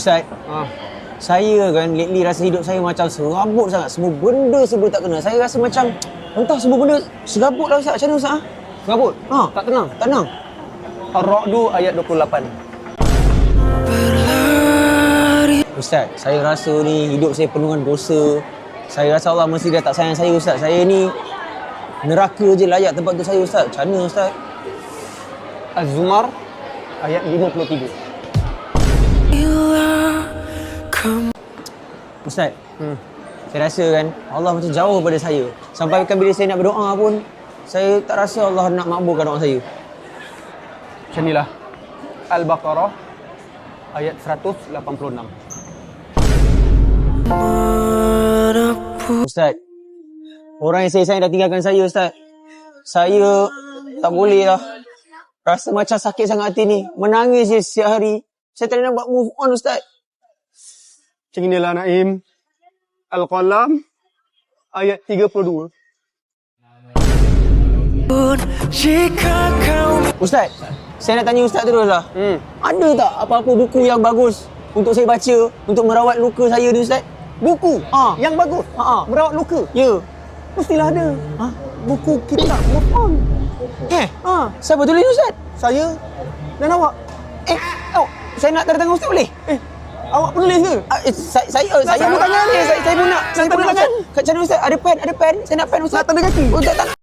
Ustaz, saya kan lately rasa hidup saya macam serabut sangat. Semua benda serba tak kena. Saya rasa macam entah semua benda serabut lah Ustaz. Macam mana Ustaz? Serabut? Tak tenang. Tak tenang. Ar-Ra'du ayat 28. Ustaz, saya rasa ni hidup saya penuh dengan dosa. Saya rasa Allah mesti dah tak sayang saya Ustaz. Saya ni neraka je layak tempat untuk saya Ustaz. Macam mana Ustaz? Az-Zumar ayat 53. Ustaz, saya rasa kan Allah macam jauh daripada saya. Sampai kan bila saya nak berdoa pun, saya tak rasa Allah nak makbulkan doa saya. Macam inilah. Al-Baqarah ayat 186. Ustaz, orang yang saya sayang dah tinggalkan saya Ustaz. Saya tak boleh lah. Rasa macam sakit sangat hati ni. Menangis je setiap hari. Saya tak nak buat move on Ustaz. Macam inilah Naim. Al-Qalam ayat 32. Ustaz, saya nak tanya Ustaz terus lah. Ada tak apa-apa buku yang bagus untuk saya baca untuk merawat luka saya ni Ustaz? Buku yang bagus merawat luka. Ya. Mestilah ada. Buku kitab move on. Siapa tulis Ustaz? Saya dan awak. Saya nak tanda tangan Ustaz boleh? Awak penulis ke? Saya pun tangan ni. Saya pun nak. Saya pun nak. Kat mana Ustaz? Ada pen. Saya nak pen Ustaz. Nak tanda kaki? Oh, tak.